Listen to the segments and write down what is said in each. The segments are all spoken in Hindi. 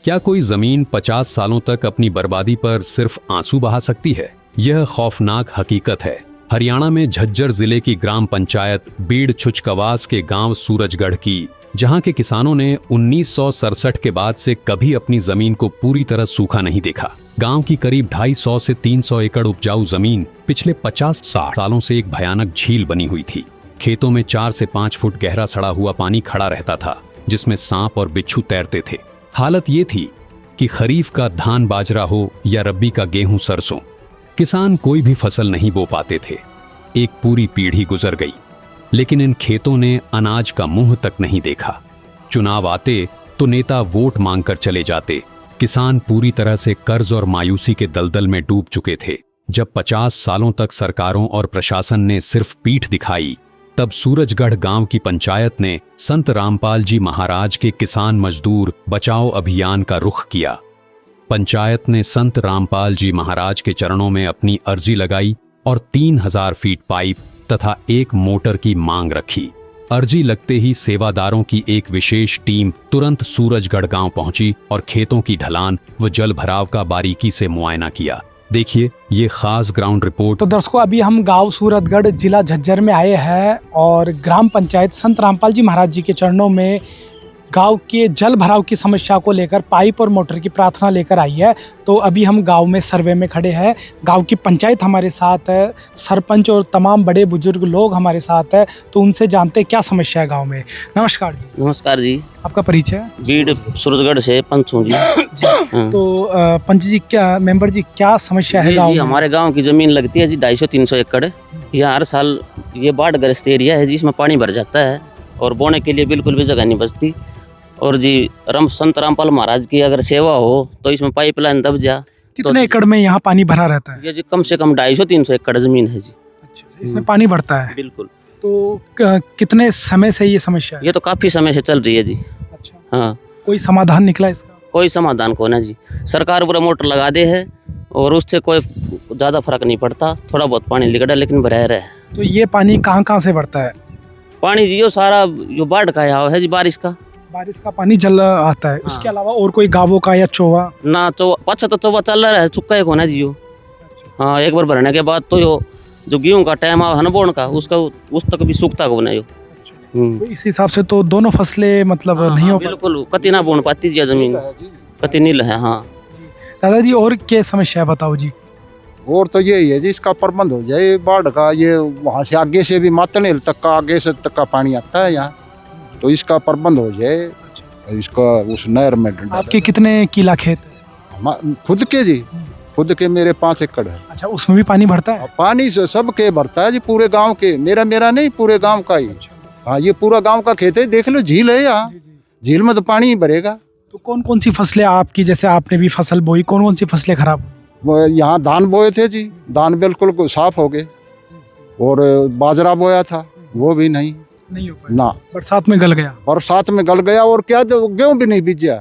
क्या कोई जमीन 50 सालों तक अपनी बर्बादी पर सिर्फ आंसू बहा सकती है? यह खौफनाक हकीकत है। हरियाणा में झज्जर जिले की ग्राम पंचायत बीड़ छुचकवास के गांव सूरजगढ़ की, जहां के किसानों ने 1967 के बाद से कभी अपनी जमीन को पूरी तरह सूखा नहीं देखा। गांव की करीब 250 से 300 एकड़ उपजाऊ जमीन पिछले 50-60 सालों से एक भयानक झील बनी हुई थी। खेतों में 4 से 5 फुट गहरा सड़ा हुआ पानी खड़ा रहता था, जिसमें सांप और बिच्छू तैरते थे। हालत ये थी कि खरीफ का धान बाजरा हो या रब्बी का गेहूं सरसों, किसान कोई भी फसल नहीं बो पाते थे। एक पूरी पीढ़ी गुजर गई, लेकिन इन खेतों ने अनाज का मुंह तक नहीं देखा। चुनाव आते तो नेता वोट मांगकर चले जाते। किसान पूरी तरह से कर्ज और मायूसी के दलदल में डूब चुके थे। जब 50 सालों तक सरकारों और प्रशासन ने सिर्फ पीठ दिखाई, तब सूरजगढ़ गांव की पंचायत ने संत रामपाल जी महाराज के किसान मजदूर बचाओ अभियान का रुख किया। पंचायत ने संत रामपाल जी महाराज के चरणों में अपनी अर्जी लगाई और 3000 फीट पाइप तथा एक मोटर की मांग रखी। अर्जी लगते ही सेवादारों की एक विशेष टीम तुरंत सूरजगढ़ गांव पहुंची और खेतों की ढलान व जल भराव का बारीकी से मुआयना किया। देखिए ये खास ग्राउंड रिपोर्ट। तो दर्शकों, अभी हम गांव सूरजगढ़ जिला झज्जर में आए हैं और ग्राम पंचायत संत रामपाल जी महाराज जी के चरणों में गांव के जल भराव की समस्या को लेकर पाइप और मोटर की प्रार्थना लेकर आई है। तो अभी हम गांव में सर्वे में खड़े हैं। गांव की पंचायत हमारे साथ है, सरपंच और तमाम बड़े बुजुर्ग लोग हमारे साथ है। तो उनसे जानते क्या समस्या है गांव में। नमस्कार जी। नमस्कार जी। आपका परिचय? बीड़ सूरजगढ़ से पंच हूँ जी। तो पंच जी, क्या मेंबर जी, क्या समस्या है गाँव में? हमारे गाँव की जमीन लगती है जी 250-300 एकड़। यहाँ हर साल ये बाढ़ ग्रस्त एरिया है जिसमें पानी भर जाता है और बोने के लिए बिल्कुल भी जगह नहीं बचती। और जी संत रामपाल महाराज की अगर सेवा हो तो इसमें पाइपलाइन दब जा। कितने एकड़ में यहाँ पानी भरा रहता है? ये जी कम से कम 250-300 एकड़ जमीन है जी। अच्छा, इसमें पानी भरता है? बिल्कुल। तो कितने समय से ये समस्या है? ये तो काफी समय से चल रही है जी। अच्छा। हाँ। कोई समाधान निकला इसका? कोई समाधान को ना जी। सरकार पूरा मोटर लगा दे है और उससे कोई ज्यादा फर्क नहीं पड़ता। थोड़ा बहुत पानी निकला लेकिन भरा रहे। तो ये पानी कहाँ कहाँ से भरता है? पानी जी यो सारा यो बाढ़ का है जी, बारिश का पानी जल आता है। हाँ। उसके अलावा और कोई गाँवों का या चोवा? ना चौवा, पाछा तो चौवा चल रहा है, चुका एक होना जी यो। हाँ, एक बार भरने के बाद तो यो जो गेहूं का टाइम है ना बोने का, उसका उस तक भी सूखता को ना यो। तो इस हिसाब से तो दोनों फसलें मतलब नहीं हो बिल्कुल कति ना बोन पाती जी जमीन, कति नील है। हाँ दादाजी, और क्या समस्या है बताओ जी? और तो यही है जी, इसका प्रबंध हो जाए बाढ़ का। ये वहाँ से आगे से भी मातनेल तक का, आगे से तक का पानी आता है यहाँ, तो इसका प्रबंध हो जाए। इसका उस नहर में आपके कितने किला खेत है? खुद के जी, खुद के मेरे 5 एकड़ है। अच्छा, उसमें भी पानी भरता है? पानी से सबके भरता है जी, पूरे गांव के। मेरा नहीं, पूरे गांव का ही। हाँ, ये पूरा गांव का खेत है। देख लो, झील है यहाँ, झील में तो पानी ही भरेगा। तो कौन कौन सी फसलें आपकी, जैसे आपने भी फसल बोई, कौन कौन सी फसलें खराब? यहाँ धान बोए थे जी, धान बिल्कुल साफ हो गए। और बाजरा बोया था, वो भी नहीं हो पाया ना। बरसात में गल गया। बरसात में गल गया। और क्या, जो गेहूं भी नहीं बीजा,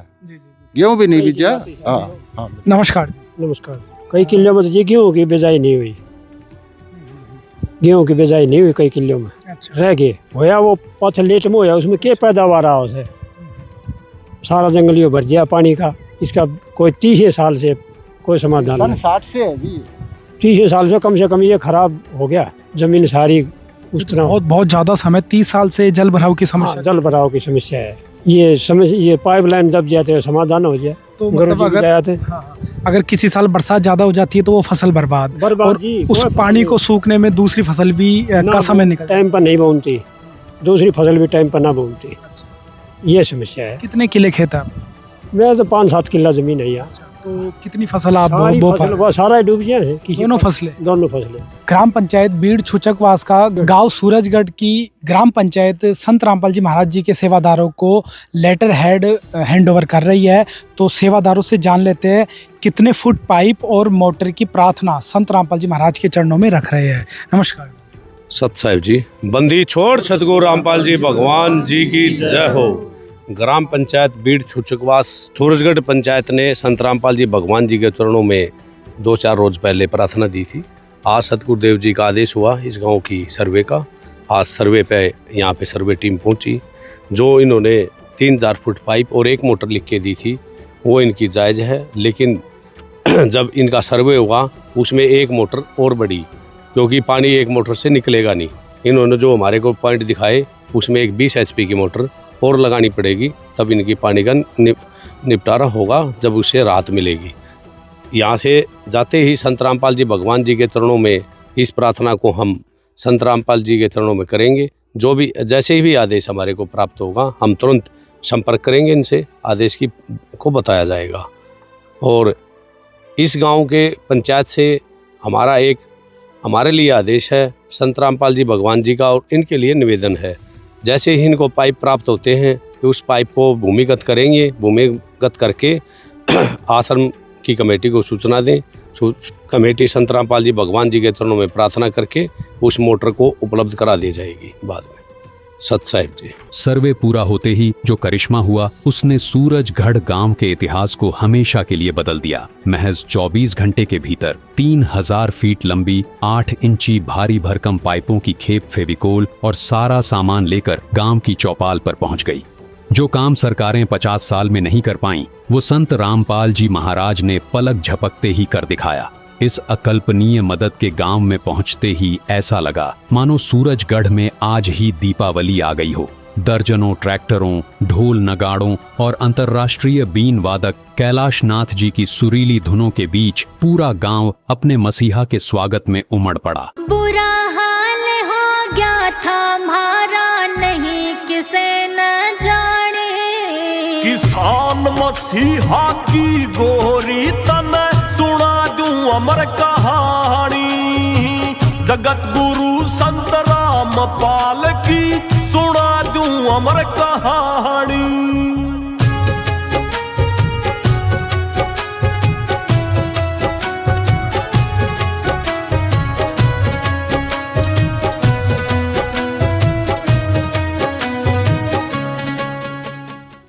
गेहूं भी नहीं बीजा। हाँ। नमस्कार। नमस्कार। कई किलों में ये गेहूं की बिजाई नहीं हुई, गेहूं की बिजाई नहीं हुई कई किलों में। अच्छा। रह गए होया वो पथ लेट में होया, उसमें क्या पैदावार रहा उसे, सारा जंगलियों भर गया पानी का। इसका कोई 30 साल से कोई समाधान नहीं। 60 से है जी। 30 साल से कम ये खराब हो गया जमीन सारी। उस तरह बहुत ज्यादा समय, 30 साल से जल भराव की समस्या। जल भराव की समस्या है। ये पाइपलाइन दब जाते हैं, समाधान हो जाए तो मतलब अगर किसी साल बरसात ज्यादा हो जाती है तो वो फसल बर्बाद और उस पानी को सूखने में दूसरी फसल भी का समय निकल, टाइम पर नहीं बोनती, दूसरी फसल भी टाइम पर ना बोनती। ये समस्या है। कितने किले खेत है? मेरा तो 5-7 किला जमीन है यहाँ। तो कितनी फसल आप वो सारा डूब गया है? दोनों फसलें? दोनों फसलें। ग्राम पंचायत बीड़ छुचकवास का गांव सूरजगढ़ की ग्राम पंचायत संत रामपाल जी महाराज जी के सेवादारों को लेटर हेड हैंड ओवर कर रही है। तो सेवादारों से जान लेते हैं कितने फुट पाइप और मोटर की प्रार्थना संत रामपाल जी महाराज के चरणों में रख रहे हैं। नमस्कार। सत साहिब जी। बंदी छोड़ सतगुरु रामपाल जी भगवान जी की जय हो। ग्राम पंचायत बीड़ छुचकवास सूरजगढ़ पंचायत ने संत रामपाल जी भगवान जी के चरणों में 2-4 रोज पहले प्रार्थना दी थी। आज सतगुरुदेव जी का आदेश हुआ इस गांव की सर्वे का। आज सर्वे पे यहाँ पे सर्वे टीम पहुंची, जो इन्होंने 3000 फुट पाइप और एक मोटर लिख के दी थी। वो इनकी जायज़ है, लेकिन जब इनका सर्वे हुआ उसमें एक मोटर और बढ़ी, क्योंकि पानी एक मोटर से निकलेगा नहीं। इन्होंने जो हमारे को पॉइंट दिखाए उसमें एक 20 HP की मोटर और लगानी पड़ेगी, तब इनकी पानी का निपटारा होगा, जब उससे राहत मिलेगी। यहाँ से जाते ही संत रामपाल जी भगवान जी के चरणों में इस प्रार्थना को हम संत रामपाल जी के चरणों में करेंगे। जो भी जैसे भी आदेश हमारे को प्राप्त होगा हम तुरंत संपर्क करेंगे, इनसे आदेश को बताया जाएगा। और इस गांव के पंचायत से हमारे लिए आदेश है संत रामपाल जी भगवान जी का, और इनके लिए निवेदन है जैसे ही इनको पाइप प्राप्त होते हैं कि उस पाइप को भूमिगत करेंगे, भूमिगत करके आश्रम की कमेटी को सूचना दें। कमेटी संत रामपाल जी भगवान जी के चरणों में प्रार्थना करके उस मोटर को उपलब्ध करा दी जाएगी बाद में। सत साहिब जी। सर्वे पूरा होते ही जो करिश्मा हुआ उसने सूरजगढ़ गांव के इतिहास को हमेशा के लिए बदल दिया। महज 24 घंटे के भीतर 3000 फीट लंबी 8 इंची भारी भरकम पाइपों की खेप फेविकोल और सारा सामान लेकर गांव की चौपाल पर पहुंच गई। जो काम सरकारें 50 साल में नहीं कर पाईं, वो संत रामपाल जी महाराज ने पलक झपकते ही कर दिखाया। इस अकल्पनीय मदद के गांव में पहुंचते ही ऐसा लगा मानो सूरजगढ़ में आज ही दीपावली आ गई हो। दर्जनों ट्रैक्टरों, ढोल नगाड़ों और अंतर्राष्ट्रीय बीन वादक कैलाश नाथ जी की सुरीली धुनों के बीच पूरा गांव अपने मसीहा के स्वागत में उमड़ पड़ा। बुरा हाल हो गया था हमारा, नहीं किसे न जाने। किसान मसीहा की गोरी तने सुना दूं अमर कहानी, जगत गुरु संत रामपाल की सुना दूं अमर कहानी।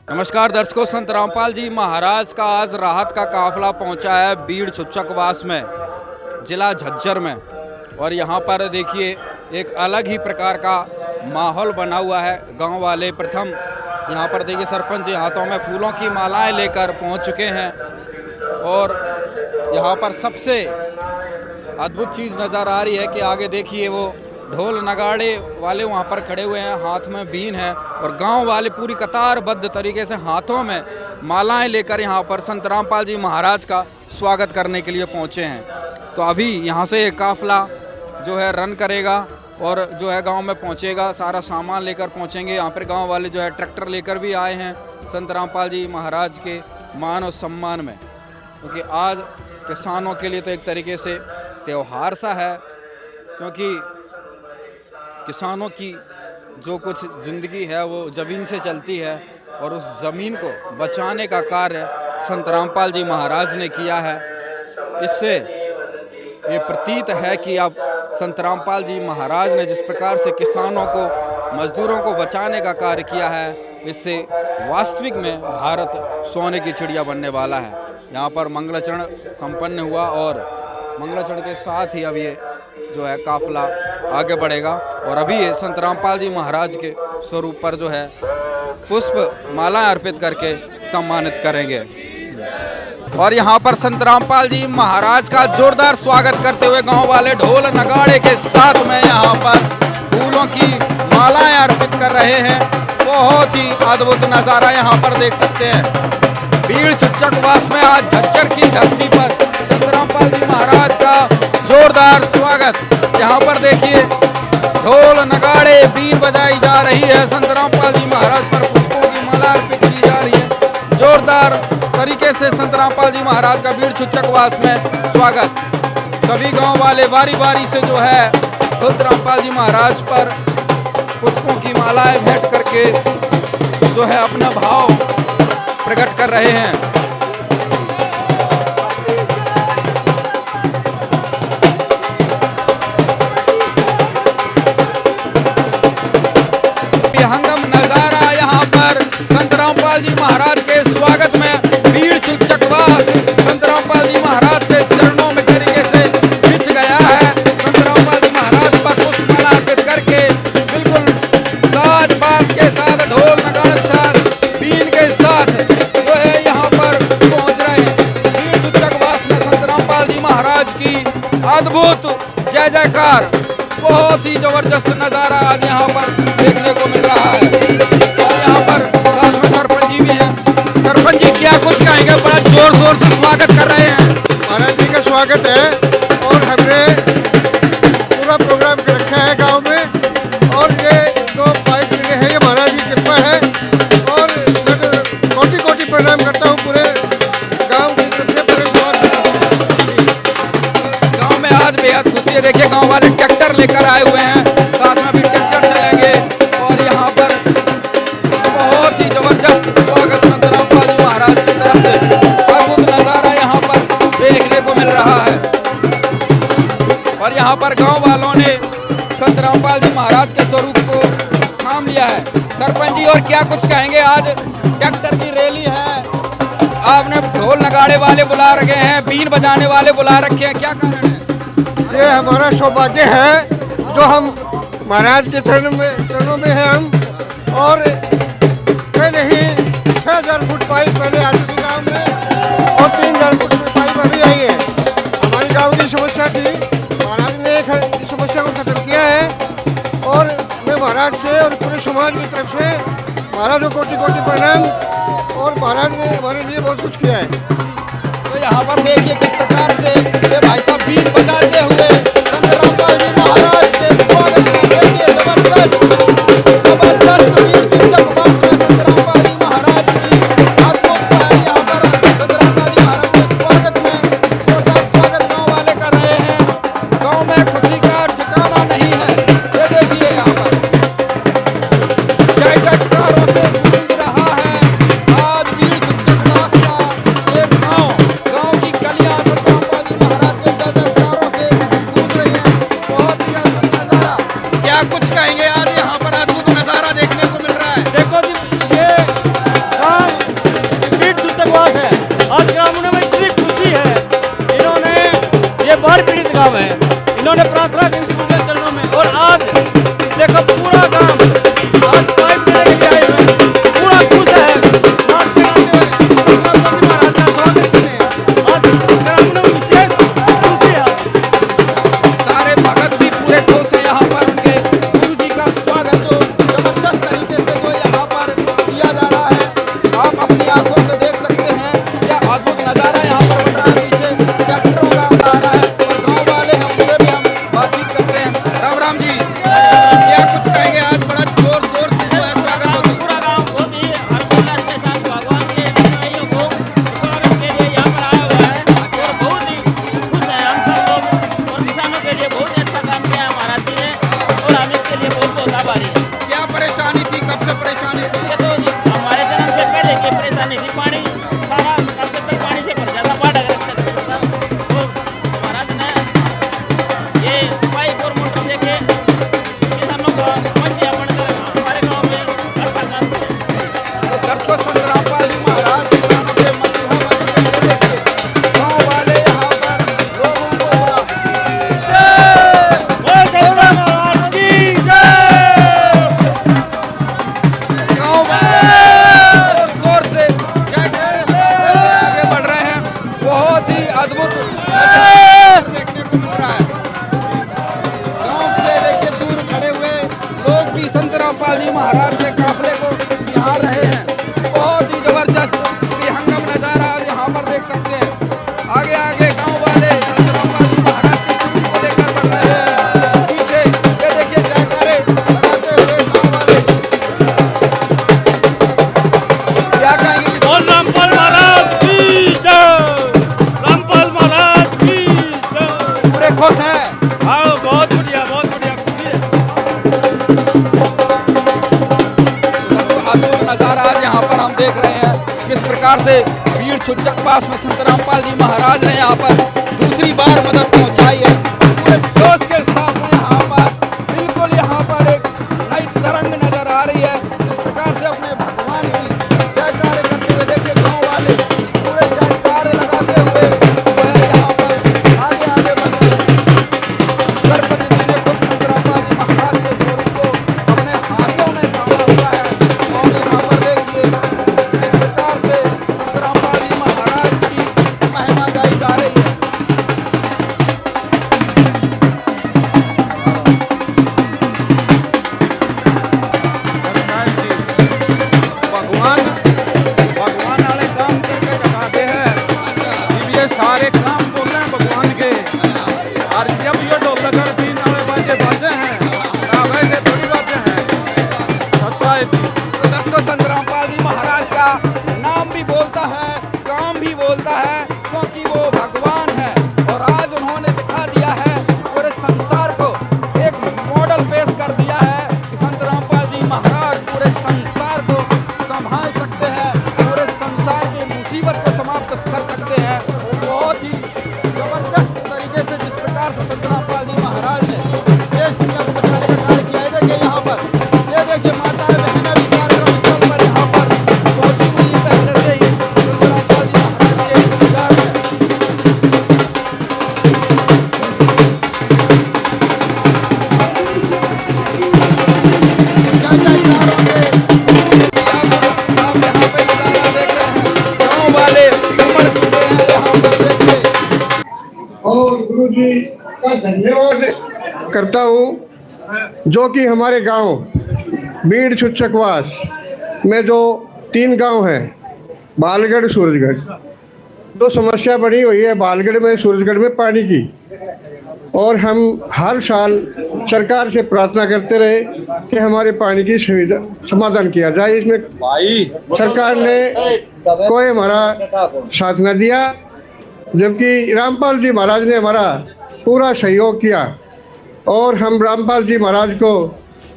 नमस्कार दर्शकों, संत रामपाल जी महाराज का आज राहत का काफिला पहुंचा है बीड़ छुचकवास में, जिला झज्जर में। और यहाँ पर देखिए एक अलग ही प्रकार का माहौल बना हुआ है। गांव वाले प्रथम यहाँ पर देखिए सरपंच जी हाथों में फूलों की मालाएं लेकर पहुँच चुके हैं। और यहाँ पर सबसे अद्भुत चीज़ नज़र आ रही है कि आगे देखिए वो ढोल नगाड़े वाले वहाँ पर खड़े हुए हैं, हाथ में बीन है, और गांव वाले पूरी कतारबद्ध तरीके से हाथों में मालाएं लेकर यहाँ पर संत रामपाल जी महाराज का स्वागत करने के लिए पहुँचे हैं। तो अभी यहाँ से एक काफिला जो है रन करेगा और जो है गांव में पहुँचेगा, सारा सामान लेकर पहुँचेंगे। यहाँ पर गांव वाले जो है ट्रैक्टर लेकर भी आए हैं संत रामपाल जी महाराज के मान और सम्मान में, क्योंकि आज किसानों के लिए तो एक तरीके से त्यौहार सा है, क्योंकि किसानों की जो कुछ ज़िंदगी है वो ज़मीन से चलती है, और उस ज़मीन को बचाने का कार्य संत रामपाल जी महाराज ने किया है। इससे ये प्रतीत है कि अब संत रामपाल जी महाराज ने जिस प्रकार से किसानों को, मजदूरों को बचाने का कार्य किया है, इससे वास्तविक में भारत सोने की चिड़िया बनने वाला है। यहाँ पर मंगलाचरण संपन्न हुआ और मंगलाचरण के साथ ही अब ये जो है काफिला आगे बढ़ेगा, और अभी ये संत रामपाल जी महाराज के स्वरूप पर जो है पुष्प मालाएं अर्पित करके सम्मानित करेंगे। और यहाँ पर संत रामपाल जी महाराज का जोरदार स्वागत करते हुए गांव वाले ढोल नगाड़े के साथ में यहाँ पर फूलों की मालाएं अर्पित कर रहे हैं। बहुत ही अद्भुत नज़ारा यहाँ पर देख सकते हैं। बीड़ छुचकवास में आज झज्जर की धरती पर संत रामपाल जी महाराज का जोरदार स्वागत। यहाँ पर देखिए ढोल नगाड़े बीन बजाई जा रही है, संत रामपाल जी महाराज पर पुष्पों की माला अर्पित की जा रही है। जोरदार तरीके से संत रामपाल जी महाराज का बीड़ छुचकवास में स्वागत। सभी गांव वाले बारी बारी से जो है संत रामपाल जी महाराज पर पुष्पों की मालाएं भेंट करके जो है अपना भाव प्रकट कर रहे हैं। हंगम नजारा यहाँ पर संत रामपाल जी महाराज के स्वागत में बीड़ छुचकवास संत रामपाल जी महाराज के चरणों में तरीके से बिछ गया है। संत रामपाल जी महाराज पर पुष्पमाला अर्पित करके बिल्कुल साज बाज के साथ, ढोल नगाड़े के साथ, बीन के साथ जो है यहाँ पर अद्भुत जय जयकार, बहुत ही जबरदस्त नजारा आज यहाँ पर देखने को मिल रहा है। और यहाँ पर साथ में सरपंच जी भी हैं। सरपंच जी क्या कुछ कहेंगे, बड़ा जोर शोर से स्वागत कर रहे हैं। महाराज जी का स्वागत है और हमने पूरा प्रोग्राम रखा है गांव में, और ये जो पाइप मिले हैं ये महाराज की कृपा है, और कोटि कोटि प्रणाम करता हूँ पूरे गांव की तरफ से, पूरे गांव में आज बेहद खुशी है। देखिए गांव वाले ट्रैक्टर लेकर आए हुए हैं, साथ में भी ट्रैक्टर चलेंगे और यहाँ पर बहुत ही जबरदस्त स्वागत संत रामपाल जी महाराज की तरफ से अद्भुत नजारा यहाँ पर देखने को मिल रहा है। और यहाँ पर गांव वालों ने संत रामपाल जी महाराज के स्वरूप को थाम लिया है। सरपंच जी और क्या कुछ कहेंगे, आज ट्रैक्टर की रैली है, आपने ढोल नगाड़े वाले बुला रखे हैं, बीन बजाने वाले बुला रखे हैं, क्या कारण है? ये हमारा सौभाग्य है जो हम महाराज के चरणों में हैं हम, और पहले ही 6000 फुट पाइप पहले आ चुकी गाँव में, और 3000 फुट में पाइप अभी आई है। हमारी गाँव की समस्या थी, महाराज ने इस समस्या को खत्म किया है, और मैं महाराज से और पूरे समाज की तरफ से महाराज को कोटि कोटि प्रणाम, और महाराज ने हमारे लिए बहुत कुछ किया है। तो यहाँ पर देखिए किस प्रकार से ये भाई साहब बीन बजाते हुए संत रामपाल जी महाराज के स्वागत में, देखिए जबरदस्त बीन चुचकवास में संत रामपाल जी महाराज की अद्भुत है। यहाँ पर संत रामपाल जी महाराज के स्वागत में जोरदार स्वागत गाँव वाले कर रहे हैं। गाँव में खुशी का ठिकाना नहीं है। ये देखिए यहाँ पर जय जयकारों से गूंज रहा है आज बीड़ चुचकवास का एक गाँव की गलियां संत रामपाल जी महाराज के जय जयकारों से गूंज रही हैं। बहुत ही अद्भुत नजारा, क्या कुछ कहेंगे, आज यहाँ पर अद्भुत नजारा देखने को मिल रहा है। देखो जी, ये गाँव बीड़ चुचकवास है। आज ग्रामीणों में इतनी खुशी है, इन्होंने ये बाढ़ पीड़ित गाँव है, इन्होंने प्रार्थना की उनके चरणों में, और आज देखो पूरा गाँव आज पाइप देने के लिए आए हुए हैं, पूरा खुश है। आज महाराज का स्वागत करें, आज ग्रामीणों में विशेष खुशी है। सारे भगत भी पूरे खुश हैं यहाँ पर, उनके गुरु जी का स्वागत जो जबरदस्त तरीके से जो यहाँ पर किया जा रहा है, आप अपनी आंखों से देख सकते हैं। यह अद्भुत नजारा यहाँ पर बन रहा है, पीछे ट्रैक्टरों का आ रहा है, और गाँव वाले हैं उनसे भी हम बातचीत करते हैं। राम राम जी, क्या कुछ कहेंगे, आज बड़ा जोर शोर से जो है स्वागत होता है। पूरा गाँव बहुत ही हर्षोल्लास के साथ भगवान के अनुयायियों को स्वागत के लिए यहाँ पर आया हुआ है, और बहुत ही खुश है हम सब लोग, और किसानों के लिए बहुत ही अच्छा काम किया है महाराज जी ने, और हम इसके लिए बहुत बहुत आभारी हैं। क्या परेशानी थी, कब से परेशानी थी? ये तो हमारे जन्म से पहले की परेशानी थी, पानी सारा कब से तक पानी से भर जाता, बाढ़ अगर से था, तो महाराज ने ये पाइप और मोटर देके किसानों को मसीहा बनकर हमारे गाँव में अच्छा काम किया। तो दर्शकों, संत रामपाल जी महाराज किसानों के मसीहा बनकर देखिए, गाँव वाले यहाँ पर लोगों को गाँव में जोर से आगे बढ़ रहे हैं। बहुत ही अद्भुत नजारा देखने को मिल रहा है। गाँव से देखिए दूर खड़े हुए लोग भी संत रामपाल जी महाराज के काफिले को निहार रहे हैं। बहुत ही जबरदस्त विहंगम नजारा आज यहाँ पर देख सकते हैं। आगे आगे गाँव वाले संत रामपाल जी महाराज के स्वरूप को लेकर बढ़ रहे हैं। पीछे ये देखिए जयकारे लगाते हुए गाँव वाले क्या कहेंगे? रामपाल महाराज की जय, रामपाल महाराज की जय। पूरे खुश हैं। हाँ, बहुत बढ़िया खुशी है। अद्भुत नजारा आज यहाँ पर हम देख रहे हैं, किस प्रकार से बीड़ चुचकवास में संत रामपाल जी महाराज ने यहाँ पर दूसरी बार मदद पहुँचाई है। पूरे जोश के साथ में यहाँ पर बिल्कुल यहाँ पर एक नई तरंग नजर आ रही है। इस प्रकार से अपने भगवान की जयकारे करते हुए देखिए गाँव वाले पूरे जयकारे लगाते हुए जो है यहाँ पर आगे आगे बढ़ रहे हैं। गणपति जी ने खुद संत रामपाल जी महाराज के स्वरूप को अपने हाथों में थामा हुआ है, और यहाँ पर देखिए इस प्रकार से संत रामपाल जी महाराज की महिमा गाई जा रही है। डोलता है, क्योंकि वो भगवान है। और आज उन्होंने दिखा दिया है पूरे संसार को, एक मॉडल पेश कर दिया है कि संत रामपाल जी महाराज पूरे संसार को संभाल सकते हैं, पूरे संसार की मुसीबत को समाप्त कर सकते हैं। बहुत ही जबरदस्त तरीके से जिस प्रकार से संत रामपाल जी महाराज ने देश दुनिया को बचाने का कार्य किया है। देखिए यहाँ पर, ये देखिए माताएं बहनें भी कार्यक्रम स्थल पर यहाँ पर पहुंची हुई है पहले से ही संत रामपाल जी महाराज के इंतजार में। और गुरु जी का धन्यवाद करता हूँ, जो कि हमारे गांव बीड़ छुचकवास में जो 3 गांव हैं, बालगढ़ सूरजगढ़, जो समस्या बनी हुई है बालगढ़ में सूरजगढ़ में पानी की, और हम हर साल सरकार से प्रार्थना करते रहे कि हमारे पानी की सुविधा समाधान किया जाए। इसमें सरकार ने कोई हमारा साथ न दिया, जबकि रामपाल जी महाराज ने हमारा पूरा सहयोग किया, और हम रामपाल जी महाराज को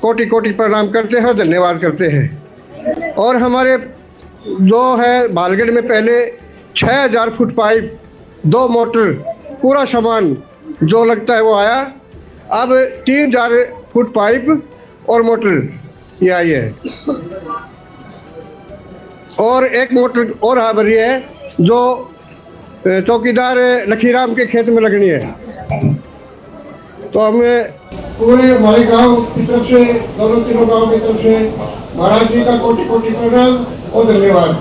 कोटि कोटि प्रणाम करते हैं, धन्यवाद करते हैं। और हमारे जो है बालगढ़ में पहले 6000 फुट पाइप, 2 मोटर, पूरा सामान जो लगता है वो आया। अब 3000 फुट पाइप और मोटर ये आई है, और 1 मोटर और आ रही है जो चौकीदार लखीराम के खेत में लगनी है। तो हमें पूरे हमारे गांव की तरफ से, दोनों तीनों गांव की तरफ से महाराज जी का कोटि कोटि प्रणाम और धन्यवाद।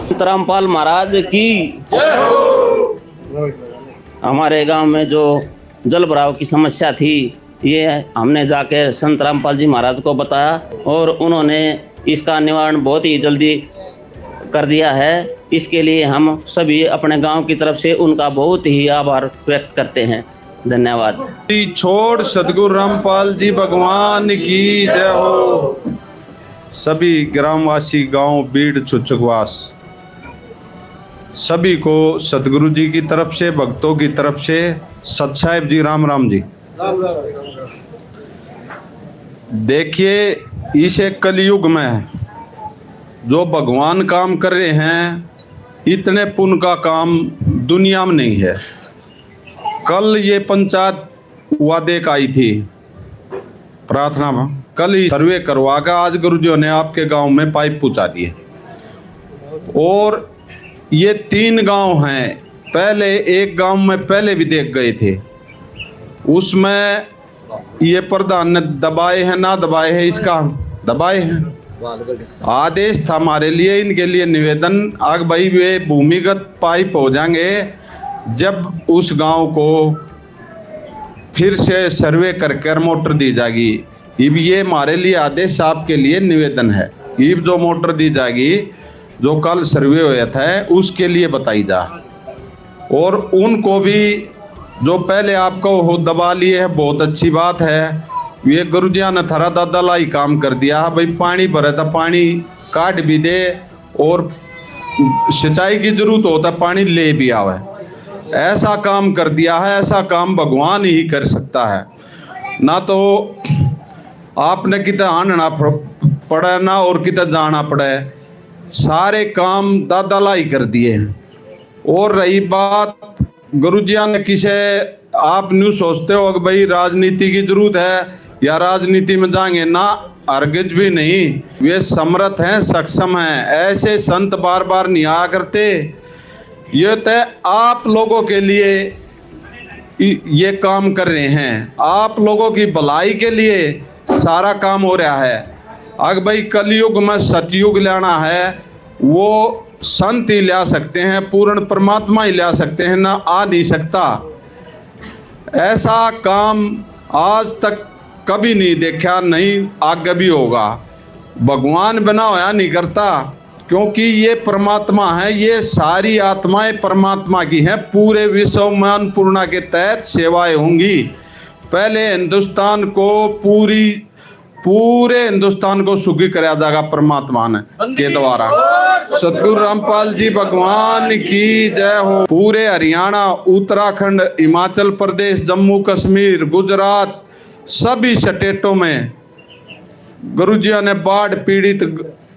संत रामपाल महाराज की जय हो। हमारे गांव में जो जल भराव की समस्या थी, ये हमने जाकर संत रामपाल जी महाराज को बताया, और उन्होंने इसका निवारण बहुत ही जल्दी कर दिया है। इसके लिए हम सभी अपने गांव की तरफ से उनका बहुत ही आभार व्यक्त करते हैं। धन्यवाद। छोड़ सदगुरु रामपाल जी भगवान की जय हो। सभी ग्रामवासी गांव बीड़ छुचकवास सभी को सदगुरु जी की तरफ से, भक्तों की तरफ से सत साहिब जी राम राम जी। देखिए, इस एक कलयुग में जो भगवान काम कर रहे हैं, इतने पुण्य का काम दुनिया में नहीं है। कल ये पंचायत वादे का आई थी प्रार्थना में, कल ही सर्वे करवा कर आज गुरुजियों ने आपके गांव में पाइप पहुंचा दिए। और ये 3 गांव हैं, पहले एक गांव में पहले भी देख गए थे, उसमें ये प्रधान ने दबाए हैं ना दबाए हैं, इसका दबाए हैं। आदेश था हमारे लिए, इनके लिए निवेदन, आग भाई वे भूमिगत पाइप हो जाएंगे जब उस गांव को फिर से सर्वे करके मोटर दी जाएगी। अब ये हमारे लिए आदेश, आपके लिए निवेदन है। अब जो मोटर दी जाएगी, जो कल सर्वे हुआ था, उसके लिए बताई जा, और उनको भी जो पहले आपको हो दबा लिए है, बहुत अच्छी बात है। ये गुरुजिया ने थरा दादा लाई काम कर दिया भाई, पानी भरे था पानी काट भी दे, और सिंचाई की जरूरत होता पानी ले भी आवे, ऐसा काम कर दिया है। ऐसा काम भगवान ही कर सकता है, ना तो आपने कितना आना पड़े ना और कितना जाना पड़े, सारे काम दादा लाई कर दिए हैं। और रही बात गुरुजिया ने किसे, आप न्यू सोचते हो कि भाई राजनीति की जरूरत है या राजनीति में जाएंगे, ना, अर्गज भी नहीं। वे समर्थ हैं, सक्षम हैं। ऐसे संत बार बार नहीं आया करते। ये तो आप लोगों के लिए ये काम कर रहे हैं, आप लोगों की भलाई के लिए सारा काम हो रहा है। अगर भाई कलयुग में सतयुग लाना है, वो संत ही ला सकते हैं, पूर्ण परमात्मा ही ला सकते हैं, ना आ नहीं सकता। ऐसा काम आज तक कभी नहीं देखा, नहीं आगे भी होगा। भगवान बना होया नहीं करता, क्योंकि ये परमात्मा है, ये सारी आत्माएं परमात्मा की हैं। पूरे विश्व में अन्नपूर्णा के तहत सेवाएं होंगी। पहले हिंदुस्तान को पूरे हिंदुस्तान को सुखी कराया जाएगा परमात्मा ने के द्वारा। सतगुरु रामपाल जी भगवान की जय हो। पूरे हरियाणा, उत्तराखंड, हिमाचल प्रदेश, जम्मू कश्मीर, गुजरात, सभी स्टेटों में गुरुजियों ने बाढ़ पीड़ित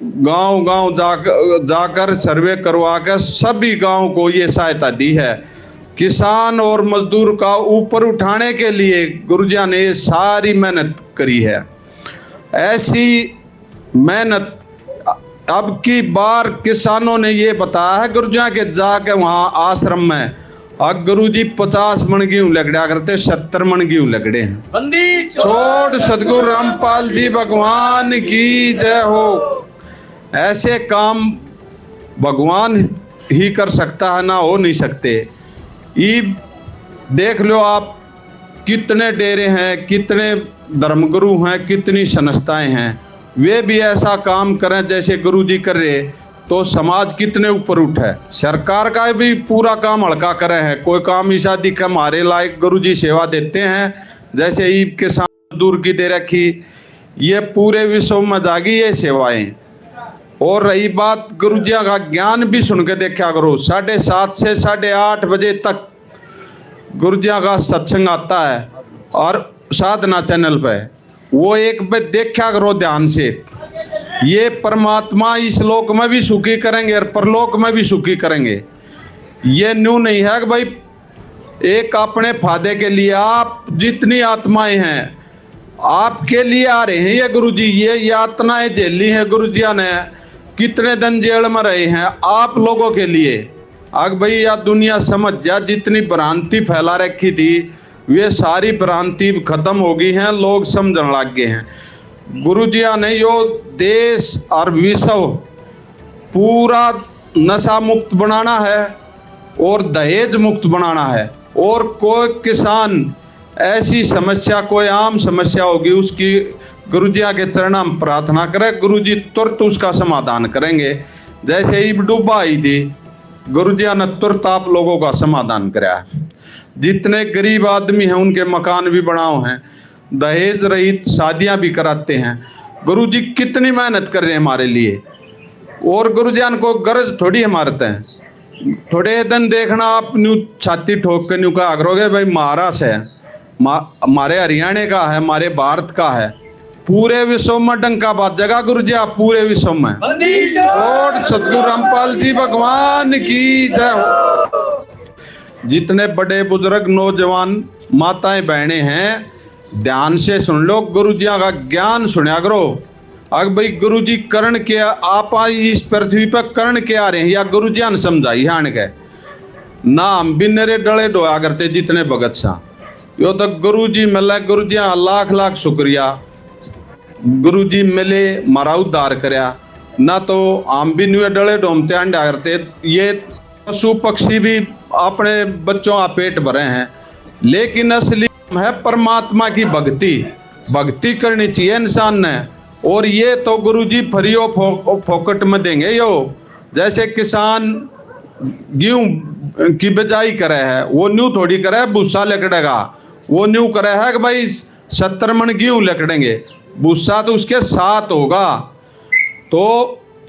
गांव गांव जाकर सर्वे करवा कर सभी गांव को ये सहायता दी है। किसान और मजदूर का ऊपर उठाने के लिए गुरुजिया ने सारी मेहनत करी है। ऐसी मेहनत अब की बार किसानों ने ये बताया है गुरुजिया के जाके वहाँ आश्रम में अब गुरुजी 50 मन गेहूं लगड़ा करते, 70 मन गेहूं लगड़े हैं। छोड़ सतगुरु रामपाल जी भगवान की जय हो। ऐसे काम भगवान ही कर सकता है, ना हो नहीं सकते। ये देख लो आप, कितने डेरे हैं, कितने धर्मगुरु हैं, कितनी संस्थाएं हैं, वे भी ऐसा काम करें जैसे गुरुजी कर रहे तो समाज कितने ऊपर उठे। सरकार का भी पूरा काम हल्का करे है, कोई काम ऐसा दिखे हमारे लायक गुरुजी सेवा देते हैं जैसे ईब के साथ मजदूर की दे रखी, ये पूरे विश्व में जागी ये सेवाएं। और रही बात गुरुजिया का ज्ञान भी सुन के देखा करो। 7:30 से 8:30 बजे तक गुरुजिया का सत्संग आता है और साधना चैनल पे, वो एक बार देखा करो ध्यान से। ये परमात्मा इस लोक में भी सुखी करेंगे और परलोक में भी सुखी करेंगे। ये न्यू नहीं है कि भाई एक अपने फायदे के लिए, आप जितनी आत्माएं हैं आपके लिए आ रहे हैं ये गुरुजी। ये यातनाएं झेली हैं गुरुजिया ने, कितने दिन जेल में रहे हैं आप लोगों के लिए। अब भाई यह दुनिया समझ जा, जितनी भ्रांति फैला रखी थी वे सारी भ्रांति खत्म हो गई हैं, लोग समझने लग गए हैं। गुरुजिया ने यो देश और विश्व पूरा नशा मुक्त बनाना है और दहेज मुक्त बनाना है। और कोई किसान ऐसी समस्या, कोई आम समस्या होगी उसकी गुरुजिया के चरणों में प्रार्थना करे, गुरुजी तुरंत उसका समाधान करेंगे। जैसे ईब डूबा आई थी, गुरुजिया ने तुरंत आप लोगों का समाधान कराया। जितने गरीब आदमी हैं उनके मकान भी बनाओ हैं, दहेज रहित शादियां भी कराते हैं। गुरुजी कितनी मेहनत कर रहे हैं हमारे लिए, और गुरुजियान को गरज थोड़ी हमारे है। थोड़े दिन देखना आप न्यू छाती ठोक के न्यू कहा करोगे भाई महाराष्ट्र है, हमारे हरियाणा का है, हमारे भारत का है। पूरे विश्व में डंका बाजेगा गुरुजिया, पूरे विश्व में। और सतगुरु रामपाल जी भगवान की जय हो। जितने बड़े बुजुर्ग नौजवान माताएं बहनें हैं ध्यान से सुन लो, गुरुजिया का ज्ञान सुना करो। अगर भाई गुरुजी करण के आप इस पृथ्वी पर करण के आ रहे हैं या गुरुजिया ने समझाई हान के ना, हम भी नरे डले डोया करते जितने भगत सा। यो तो गुरुजी मिले, गुरुजिया लाख लाख शुक्रिया। गुरुजी मिले मारा उद्धार करया, ना तो हम भी न्यू डले डोमते अंडा करते। ये पशु पक्षी भी अपने बच्चों का पेट भरे हैं, लेकिन असली है परमात्मा की भक्ति। भक्ति करनी चाहिए इंसान ने। और ये तो गुरुजी फ्री ऑफ फोकट में देंगे। यो जैसे किसान गेहूं की बिजाई करे है, वो न्यू थोड़ी करे भूसा लकड़ेगा, वो न्यू करे है कि भाई 70 मन गेहूं लकड़ेंगे, भूसा तो उसके साथ होगा। तो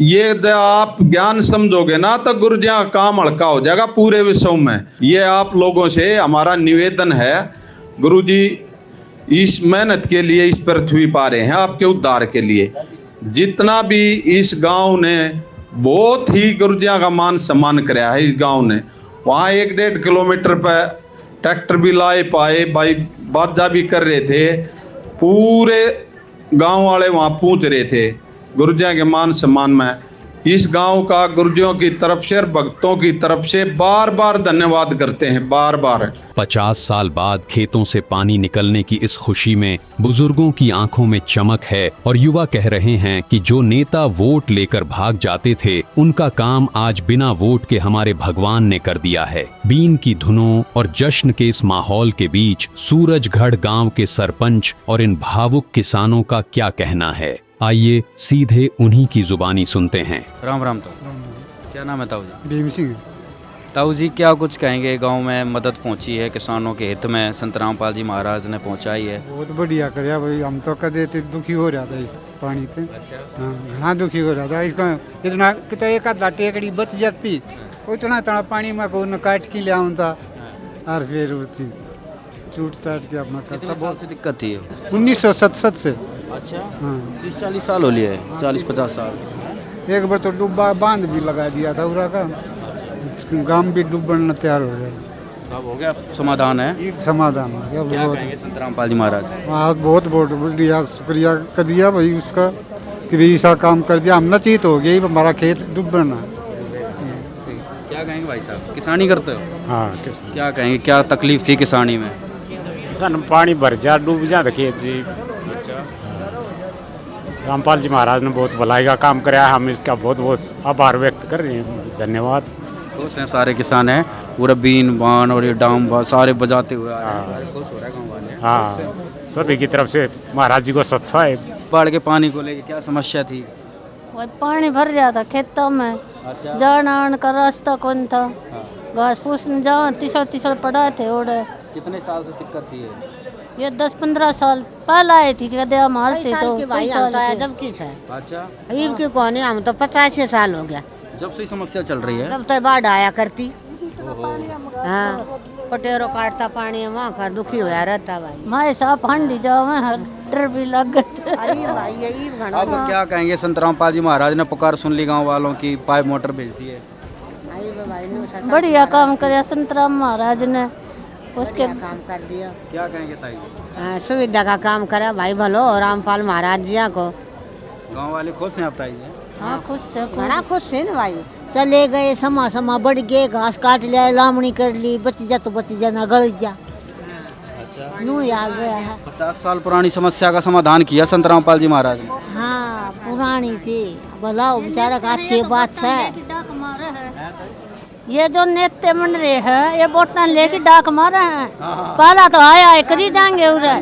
ये जब आप ज्ञान समझोगे ना तो गुरुजिया का काम हल्का हो जाएगा पूरे विश्व में। ये आप लोगों से हमारा निवेदन है, गुरुजी इस मेहनत के लिए इस पृथ्वी पा रहे हैं आपके उद्धार के लिए। जितना भी इस गांव ने बहुत ही गुरुजिया का मान सम्मान कराया है, इस गांव ने वहाँ 1-1.5 किलोमीटर पर ट्रैक्टर भी लाए पाए, भाई बाजा भी कर रहे थे, पूरे गांव वाले वहाँ पहुँच रहे थे गुरुजिया के मान सम्मान में। इस गांव का गुरुजियों की तरफ से और भक्तों की तरफ से बार बार धन्यवाद करते हैं, बार बार। 50 साल बाद खेतों से पानी निकलने की इस खुशी में बुजुर्गों की आंखों में चमक है और युवा कह रहे हैं कि जो नेता वोट लेकर भाग जाते थे उनका काम आज बिना वोट के हमारे भगवान ने कर दिया है। बीन की धुनों और जश्न के इस माहौल के बीच सूरजगढ़ गांव के सरपंच और इन भावुक किसानों का क्या कहना है, आइए सीधे उन्हीं की जुबानी सुनते हैं। राम राम। तो क्या नाम है ताऊ जी? भीम सिंह। ताऊ जी क्या कुछ कहेंगे, गांव में मदद पहुंची है किसानों के हित में, संत रामपाल जी महाराज ने पहुंचाई है। बहुत बढ़िया कर भाई, हम तो कदे दुखी हो रहा था इस पानी से। हाँ हाँ दुखी हो रहा था इसका, इतना तो एक आधा टेकड़ी बच जाती, उतना तना पानी में को न काट के ले आता और फिर उसकी चूट चाट के अपना करता। बहुत दिक्कत थी 1967 से। अच्छा हाँ 30-40 साल हो लिए, 40-50 साल। एक बार तो डूबा बांध भी लगा दिया था पूरा का, गांव भी डूबना तैयार हो गया। अब हो गया समाधान है, एक समाधान हो गया। क्या कहेंगे संत रामपाल जी महाराज? बहुत बहुत बढ़िया, शुक्रिया कर दिया भाई उसका कि भाई ऐसा काम कर दिया, हम नचीत हो गई, हमारा खेत डूबना। क्या कहेंगे भाई साहब, किसानी करते हो? हाँ क्या कहेंगे, क्या तकलीफ थी किसानी में? किसान पानी भर जा, डूब जा खेत जी। अच्छा रामपाल जी महाराज ने बहुत भलाई का काम कराया, हम इसका बहुत बहुत आभार व्यक्त कर रहे हैं, धन्यवाद। खुश हैं सारे किसान हैं, पूरा बीन बान और ये डाम सारे बजाते हुए आ रहे हैं, सारे खुश हो रहे हैं गाँव वाले। हाँ सभी की तरफ से महाराज जी को सत्सा है। बाढ़ के पानी को लेके क्या समस्या थी? पानी भर रहा था खेतों में। अच्छा जाना आने का रास्ता कौन था, घास फूस में जहाँ तिसल पड़ा थे ओढ़े। कितने साल से दिक्कत थी ये 10-15 साल पहले आई थी, कदे मारते तो भाई हम तो जब किस है। अच्छा अभी क्यों कौन है, हम तो 50 साल हो गया जब से समस्या चल रही है। तब तो बाढ़ आया करती। हाँ पटेरो काटता पानी वहाँ कर दुखी होया रहता भाई। माए साहब हंडी जाओ में हर डर भी लग गए। अरे भाई यही अब क्या कहेंगे, संत रामपाल जी महाराज ने पुकार सुन ली गांव वालों की, पाइप मोटर भेज दी है। बढ़िया काम करे संत राम महाराज ने, उसके काम कर दिया। क्या कहेंगे ताई? सुविधा का काम करा भाई भलो रामपाल महाराज जी को। गांव वाले खुश हैं आप ताई जी? हाँ खुश है, बड़ा खुश है ना भाई। चले गए समा बढ़ गए, घास काट लिया, लामणी कर ली, बच जा तो बच जा, ना गल जा। अच्छा नू याद गया है। 50 साल पुरानी समस्या का समाधान किया संत रामपाल जी महाराज ने। हाँ पुरानी थी, भला बेचारा का अच्छी बात है। ये जो नेते बन रहे हैं ये वोट लेके डाक मारे हैं। पहला तो आया करी जाएंगे उरे,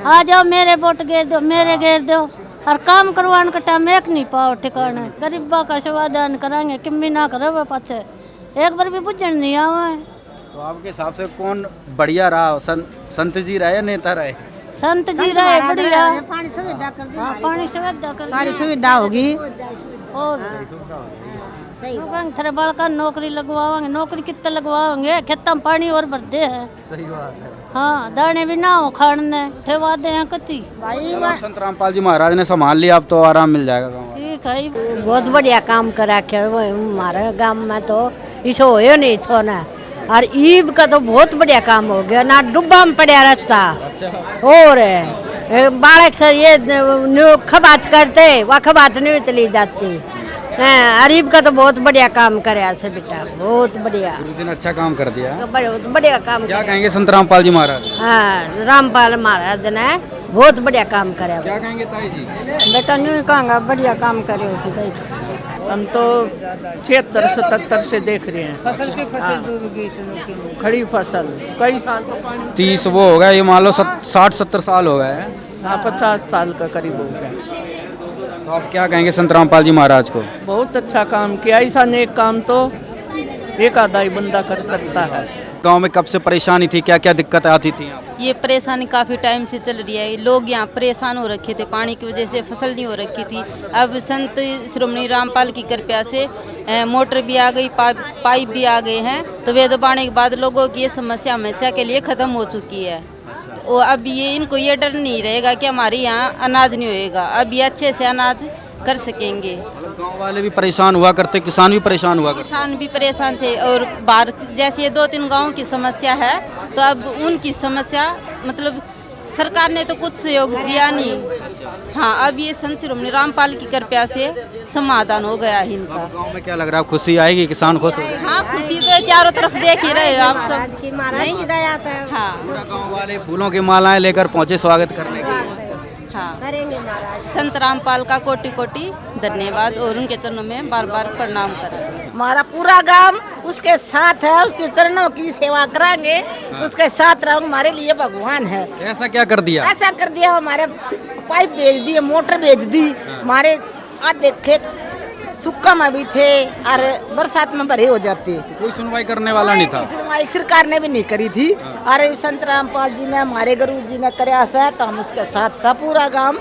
आ जाओ मेरे वोट घेर दो, मेरे घेर दो, और काम करवाने का टाइम एक नहीं पाओ ठिकाने। गरीबा का समाधान कराएंगे किम्मी ना करे पाछे, एक बार भी बुझन नहीं आवे। तो आपके हिसाब से कौन बढ़िया रहा, संत जी रहे या नेता रहे? संत जी रहे बढ़िया, पानी सुविधा कर दी, पानी सुविधा कर सारी सुविधा होगी। और थोड़े बड़का नौकरी लगवाएंगे, नौकरी कितने लगवाएंगे, खेतों में पानी और भरते हैं। सही बात है। हाँ दाने भी ना हो खाने थे वादे हैं कति भाई। संत रामपाल जी महाराज ने संभाल लिया, अब तो आराम मिल जाएगा गाँव। ठीक है, बहुत बढ़िया काम करा के हमारे गांव में तो इसो हो नहीं थो ना, और ईब का तो बहुत बढ़िया काम हो गया ना, डुब्बा में पड़ा रहता। और बालक से ये खबात करते, वह खबात नहीं चली जाती। अरीब का तो बहुत बढ़िया काम करे से बेटा, बहुत बढ़िया। गुरुजी ने अच्छा काम कर दिया, बहुत बढ़िया काम। क्या कहेंगे संत रामपाल जी महाराज? हाँ रामपाल महाराज ने बहुत बढ़िया काम करे। क्या कहेंगे ताई जी? बेटा न्यू कहूँगा बढ़िया काम करे उसे। हम तो 76-77 से देख रहे हैं फसल की खड़ी फसल, कई साल तो पानी 30 वो हो गया, ये मान लो 60-70 साल हो गए। हाँ 50 साल का करीब हो गया। तो आप क्या कहेंगे संत रामपाल जी महाराज को? बहुत अच्छा काम किया, ऐसा नेक काम तो एक आधा ही बंदा करता है। गांव में कब से परेशानी थी, क्या क्या दिक्कत आती थी? ये परेशानी काफ़ी टाइम से चल रही है, लोग यहाँ परेशान हो रखे थे, पानी की वजह से फसल नहीं हो रखी थी। अब संत श्रोमणी रामपाल की कृपा से मोटर भी आ गई, पाइप भी आ गए हैं, तो वेद बाणे के बाद लोगों की ये समस्या हमेशा के लिए ख़त्म हो चुकी है। और अब ये इनको ये डर नहीं रहेगा कि हमारे यहाँ अनाज नहीं होएगा, अब ये अच्छे से अनाज कर सकेंगे। गांव वाले भी परेशान हुआ करते, किसान भी परेशान हुआ करते। किसान भी परेशान थे, और बाहर जैसे ये 2-3 गाँव की समस्या है, तो अब उनकी समस्या मतलब सरकार ने तो कुछ सहयोग दिया नहीं। हाँ अब ये संत श्रोमणी रामपाल की कृपा से समाधान हो गया है इनका। गांव में क्या लग रहा है, खुशी आएगी, किसान खुश हो गए? हाँ खुशी तो चारों तरफ देख ही रहे हो आप सब। नहीं हाँ पूरा गांव वाले फूलों की मालाएं लेकर पहुंचे स्वागत करने के लिए। हाँ संत रामपाल का कोटि कोटि धन्यवाद, और उनके चरणों में बार बार प्रणाम करें। हमारा पूरा गांव उसके साथ है, उसके चरणों की सेवा कराएंगे, उसके साथ रहो, हमारे लिए भगवान है। ऐसा क्या कर दिया? ऐसा कर दिया, हमारे पाइप भेज दिए, मोटर भेज दी, हमारे आधे खेत सुक्का में भी थे और बरसात में भरे हो जाते। तो कोई सुनवाई करने वाला नहीं था। सुनवाई सरकार ने भी नहीं करी थी। अरे संत रामपाल जी ने, हमारे गुरु जी ने कराया था, तो हम उसके साथ सा पूरा गांव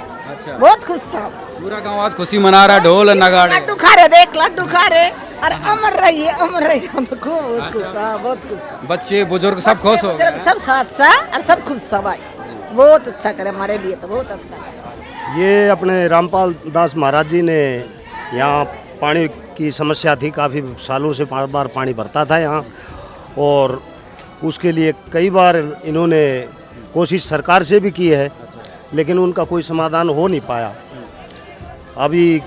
बहुत खुश था। पूरा गांव आज खुशी मना रहा, ढोल नगाड़े। लड्डू खा रहे, देख लड्डू खा रहे, अरे अमर रहिए अमर रहिए। हम तो खूब खुश था, बहुत खुश। बच्चे बुजुर्ग सब खुश हो, सब साथ सा और सब खुश था भाई। बहुत अच्छा करे हमारे लिए, तो बहुत अच्छा। ये अपने रामपाल दास महाराज जी ने यहाँ पानी की समस्या थी, काफ़ी सालों से बार बार पानी भरता था यहाँ, और उसके लिए कई बार इन्होंने कोशिश सरकार से भी की है, लेकिन उनका कोई समाधान हो नहीं पाया। अभी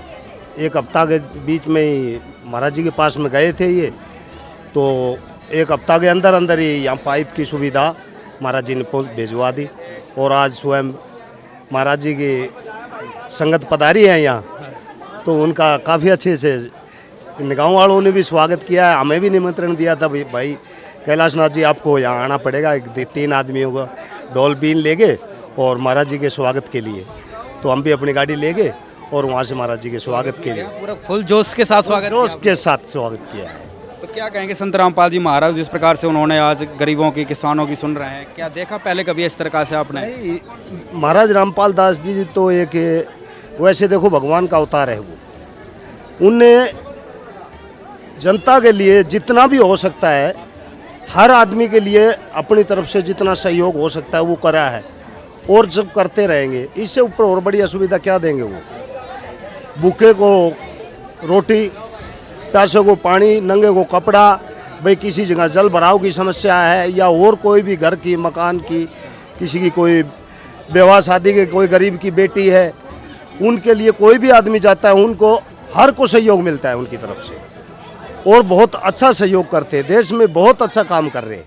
एक हफ्ता के बीच में ही महाराज जी के पास में गए थे ये, तो एक हफ्ता के अंदर अंदर ही यहाँ पाइप की सुविधा महाराज जी ने भिजवा दी, और आज स्वयं महाराज जी की संगत पधारी है यहाँ, तो उनका काफ़ी अच्छे से गाँव वालों ने भी स्वागत किया है। हमें भी निमंत्रण दिया था भाई कैलाश नाथ जी आपको यहाँ आना पड़ेगा, 3 आदमियों का ढोल बीन ले गए और महाराज जी के स्वागत के लिए, तो हम भी अपनी गाड़ी ले गए और वहाँ से महाराज जी के स्वागत के लिए पूरा फुल जोश के साथ स्वागत किया है। तो क्या कहेंगे संत रामपाल जी महाराज, जिस प्रकार से उन्होंने आज गरीबों की, किसानों की सुन रहे हैं, क्या देखा पहले कभी इस तरह से आपने? महाराज रामपाल दास जी तो एक वैसे देखो भगवान का अवतार है वो। उनने जनता के लिए जितना भी हो सकता है, हर आदमी के लिए अपनी तरफ से जितना सहयोग हो सकता है वो करा है, और जब करते रहेंगे। इससे ऊपर और बड़ी असुविधा क्या देंगे वो? भूखे को रोटी, प्यासे को पानी, नंगे को कपड़ा। भाई किसी जगह जल भराव की समस्या है, या और कोई भी घर की, मकान की, किसी की कोई विवाह शादी के, कोई गरीब की बेटी है, उनके लिए कोई भी आदमी जाता है, उनको हर को सहयोग मिलता है उनकी तरफ से, और बहुत अच्छा सहयोग करते हैं। देश में बहुत अच्छा काम कर रहे हैं।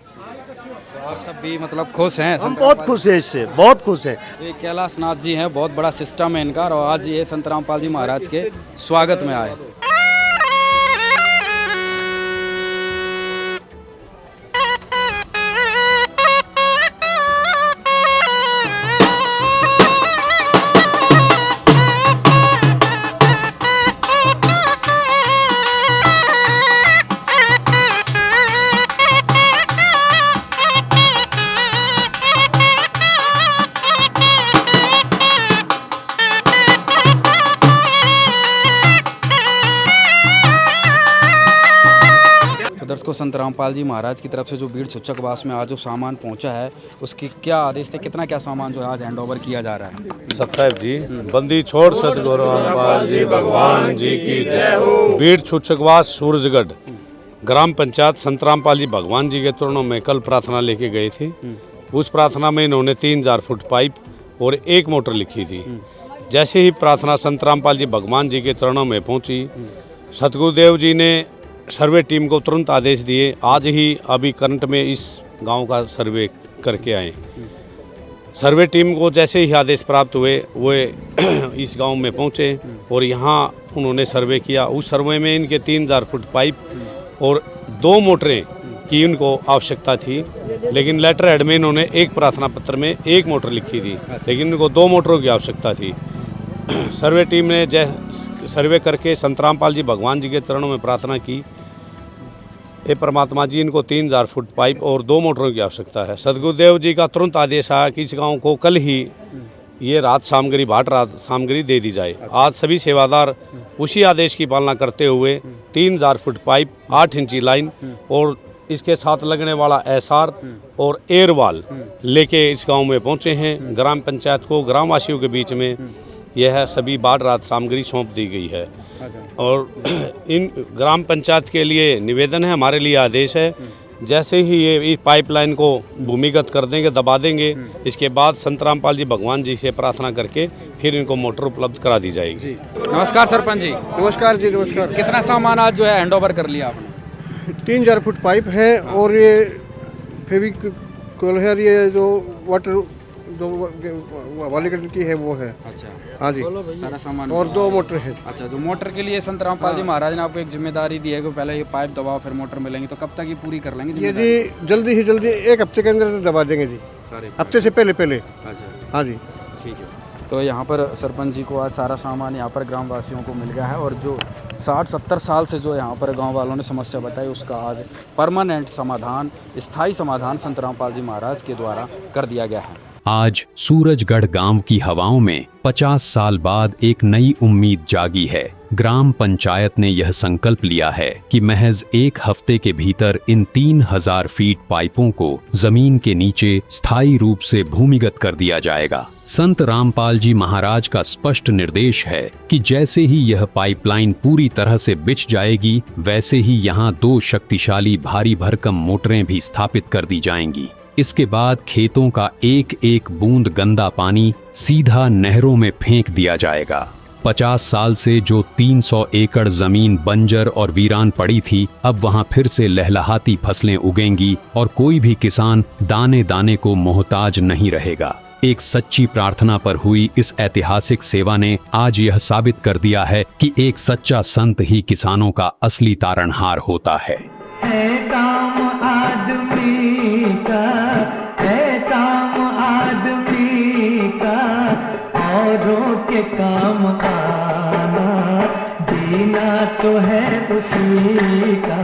तो आप सब भी मतलब खुश हैं? हम बहुत खुश हैं, इससे बहुत खुश हैं। ये कैलाश नाथ जी हैं, बहुत बड़ा सिस्टम है इनका, और आज ये संत रामपाल जी महाराज के स्वागत में आए। दर्शकों, संत रामपाल जी महाराज की तरफ से जो बीड़ छुच्चकवास में आज जो सामान पहुंचा है, उसकी क्या आदेश थे, कितना क्या सामान जो है आज हैंड ओवर किया जा रहा है? सत साहिब जी, बंदी छोड़ सतगुरु रामपाल जी भगवान जी की जय हो। बीड़ छुच्चकवास सूरजगढ़ ग्राम पंचायत संत रामपाल जी भगवान जी के चरणों में कल प्रार्थना लेके गए थे। उस प्रार्थना में इन्होंने 3000 फुट पाइप और 1 मोटर लिखी थी। जैसे ही प्रार्थना संत रामपाल जी भगवान जी के चरणों में पहुंची, सतगुरुदेव जी ने सर्वे टीम को तुरंत आदेश दिए, आज ही अभी करंट में इस गांव का सर्वे करके आए। सर्वे टीम को जैसे ही आदेश प्राप्त हुए, वो इस गांव में पहुंचे और यहां उन्होंने सर्वे किया। उस सर्वे में इनके 3000 फुट पाइप और 2 मोटरें की इनको आवश्यकता थी, लेकिन लेटर हेड में इन्होंने एक प्रार्थना पत्र में 1 मोटर लिखी थी, लेकिन इनको 2 मोटरों की आवश्यकता थी। सर्वे टीम ने सर्वे करके संत रामपाल जी भगवान जी के चरणों में प्रार्थना की, हे परमात्मा जी, इनको 3000 फुट पाइप और 2 मोटरों की आवश्यकता है। सदगुरुदेव जी का तुरंत आदेश आया कि इस गांव को कल ही ये रात सामग्री, भाट रात सामग्री दे दी जाए। आज सभी सेवादार उसी आदेश की पालना करते हुए 3000 फुट पाइप, 8 इंची लाइन और इसके साथ लगने वाला एसआर और एयरवाल लेके इस गांव में पहुंचे हैं। ग्राम पंचायत को, ग्रामवासियों के बीच में यह सभी बाढ़ राहत सामग्री सौंप दी गई है। और इन ग्राम पंचायत के लिए निवेदन है, हमारे लिए आदेश है, जैसे ही ये पाइपलाइन को भूमिगत कर देंगे, दबा देंगे, इसके बाद संत रामपाल जी भगवान जी से प्रार्थना करके फिर इनको मोटर उपलब्ध करा दी जाएगी। नमस्कार सरपंच जी। नमस्कार जी, नमस्कार। कितना सामान आज जो है हैंड ओवर कर लिया आपने? 3000 फुट पाइप है और ये फेविकोल है, ये जो वाटर जो वाली की है वो है। अच्छा, हाँ जी, सारा सामान और 2 मोटर है। अच्छा, जो मोटर के लिए संत रामपाल जी महाराज ने आपको एक जिम्मेदारी दी है कि पहले ये पाइप दबाओ फिर मोटर मिलेंगी, तो कब तक ये पूरी कर लेंगे? ये जी जल्दी से जल्दी 1 हफ्ते के अंदर दबा देंगे जी, सारे हफ्ते से पहले। अच्छा, हाँ जी, ठीक है। तो यहाँ पर सरपंच जी को आज सारा सामान यहाँ पर ग्रामवासियों को मिल गया है और जो 60-70 साल से जो यहाँ पर गांव वालों ने समस्या बताई उसका आज परमानेंट समाधान, स्थायी समाधान संत रामपाल जी महाराज के द्वारा कर दिया गया है। आज सूरजगढ़ गांव की हवाओं में 50 साल बाद एक नई उम्मीद जागी है। ग्राम पंचायत ने यह संकल्प लिया है कि महज 1 हफ्ते के भीतर इन 3000 फीट पाइपों को जमीन के नीचे स्थायी रूप से भूमिगत कर दिया जाएगा। संत रामपाल जी महाराज का स्पष्ट निर्देश है कि जैसे ही यह पाइपलाइन पूरी तरह से बिछ जाएगी, वैसे ही यहाँ 2 शक्तिशाली भारी भरकम मोटरें भी स्थापित कर दी जाएंगी। इसके बाद खेतों का एक एक बूंद गंदा पानी सीधा नहरों में फेंक दिया जाएगा। 50 साल से जो 300 एकड़ जमीन बंजर और वीरान पड़ी थी, अब वहां फिर से लहलहाती फसलें उगेंगी और कोई भी किसान दाने दाने को मोहताज नहीं रहेगा। एक सच्ची प्रार्थना पर हुई इस ऐतिहासिक सेवा ने आज यह साबित कर दिया है कि एक सच्चा संत ही किसानों का असली तारणहार होता है। काम आदमी का है, काम आदमी का औरों के काम आना, जीना तो है उसी का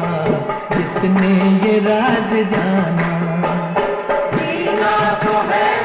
जिसने ये राज जाना, जीना तो है